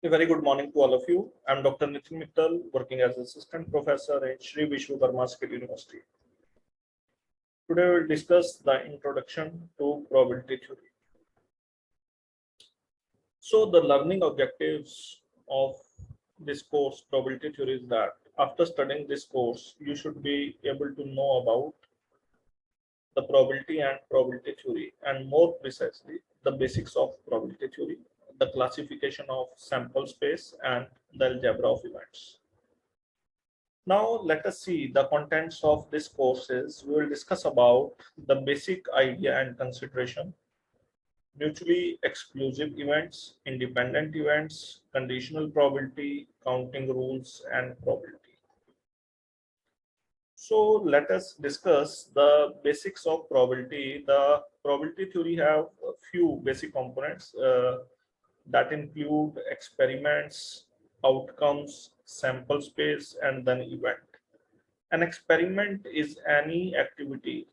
A very good morning to all of you. I'm Dr. Nitin Mittal, working as assistant professor at Sri Vishwakarma Skill University. Today we'll discuss the introduction to probability theory. So the learning objectives of this course, probability theory, is that after studying this course, you should be able to know about the probability and probability theory, and more precisely, the basics of probability theory, the classification of sample space, and the algebra of events. Now let us see the contents of this courses. We will discuss about the basic idea and consideration, mutually exclusive events, independent events, conditional probability, counting rules, and probability. So let us discuss the basics of probability. The probability theory have a few basic components that include experiments, outcomes, sample space, and then event. An experiment is any activity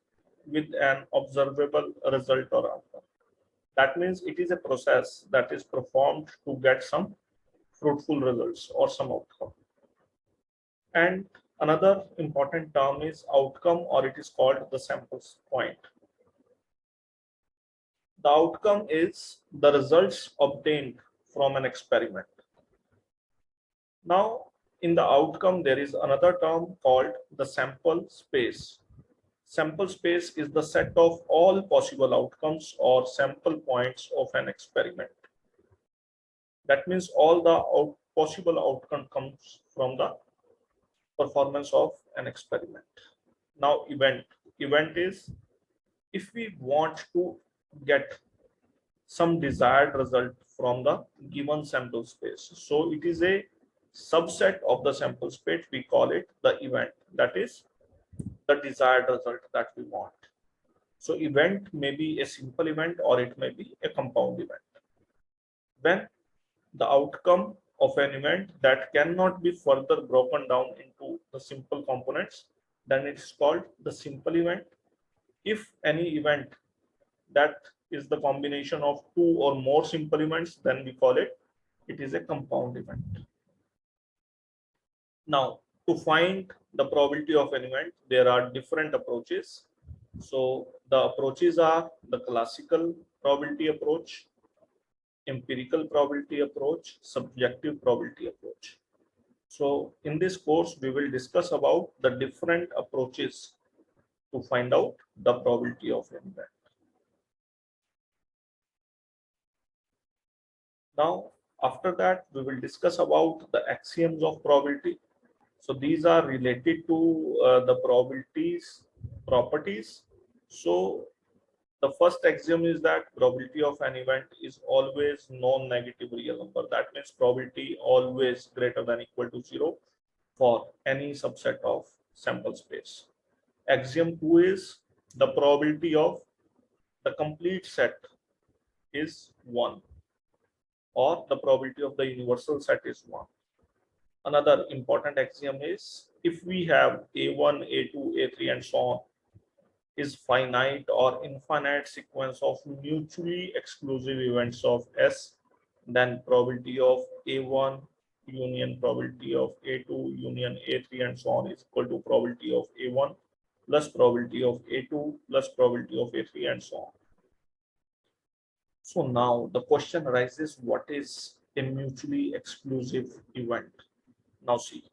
with an observable result or outcome. That means it is a process that is performed to get some fruitful results or some outcome. And another important term is outcome, or it is called the sample point. The outcome is the results obtained from an experiment. Now, in the outcome, there is another term called the sample space. Sample space is the set of all possible outcomes or sample points of an experiment. That means all the possible outcome comes from the performance of an experiment. Now, event. Event is if we want to get some desired result from the given sample space. So it is a subset of the sample space. We call it the event. That is the desired result that we want. So event may be a simple event or it may be a compound event. When the outcome of an event that cannot be further broken down into the simple components, then it's called the simple event. If any event that is the combination of two or more simple events, then we call it is a compound event. Now, to find the probability of an event, there are different approaches. So the approaches are the classical probability approach, empirical probability approach, subjective probability approach. So in this course, we will discuss about the different approaches to find out the probability of an event. Now, after that, we will discuss about the axioms of probability. So these are related to the probabilities properties. So the first axiom is that probability of an event is always non-negative real number. That means probability always greater than equal to 0 for any subset of sample space. Axiom 2 is the probability of the complete set is 1, or the probability of the universal set is 1. Another important axiom is if we have A1, A2, A3, and so on is finite or infinite sequence of mutually exclusive events of S, then probability of A1 union probability of A2 union A3 and so on is equal to probability of A1 plus probability of A2 plus probability of A3 and so on. So now the question arises, what is a mutually exclusive event? Now see.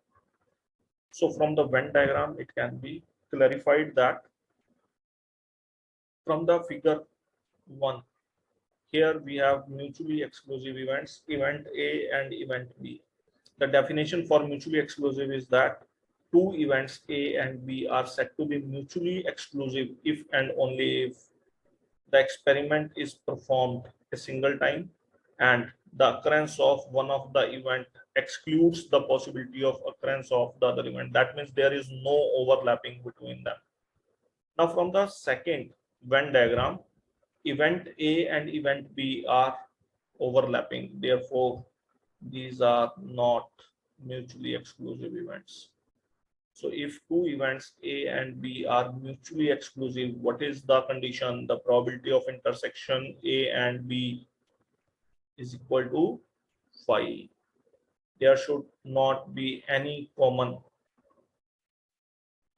So from the Venn diagram, it can be clarified that from the figure 1, here we have mutually exclusive events, event A and event B. The definition for mutually exclusive is that two events A and B are said to be mutually exclusive if and only if the experiment is performed a single time and the occurrence of one of the event excludes the possibility of occurrence of the other event. That means there is no overlapping between them. Now from the second Venn diagram, event A and event B are overlapping. Therefore, these are not mutually exclusive events. So if two events A and B are mutually exclusive, what is the condition? The probability of intersection A and B is equal to phi. there should not be any common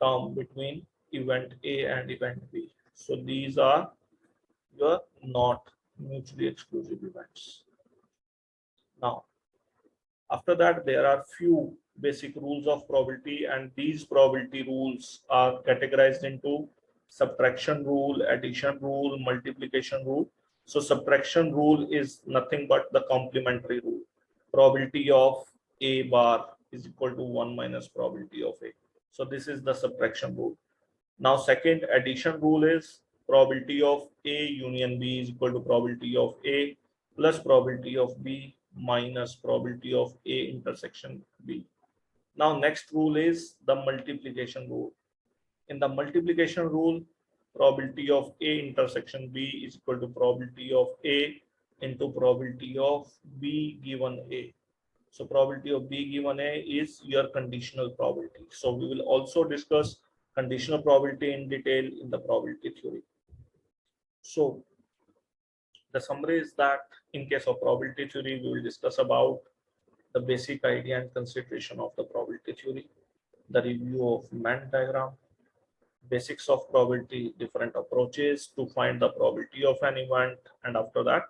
term between event A and event B. So these are your not mutually exclusive events. Now, after that, there are few basic rules of probability, and these probability rules are categorized into subtraction rule, addition rule, multiplication rule. So subtraction rule is nothing but the complementary rule. Probability of A bar is equal to 1 minus probability of A. So this is the subtraction rule. Now, second addition rule is probability of A union B is equal to probability of A plus probability of B minus probability of A intersection B. Now, next rule is the multiplication rule. In the multiplication rule, probability of A intersection B is equal to probability of A into probability of B given A. So probability of B given A is your conditional probability. So we will also discuss conditional probability in detail in the probability theory. So the summary is that in case of probability theory, we will discuss about the basic idea and consideration of the probability theory, the review of Venn diagram, basics of probability, different approaches to find the probability of an event, and after that,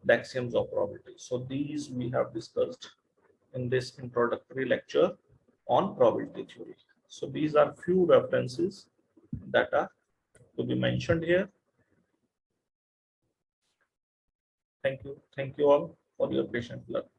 the axioms of probability. So these we have discussed in this introductory lecture on probability theory. So these are few references that are to be mentioned here. Thank you. Thank you all for your patient learning.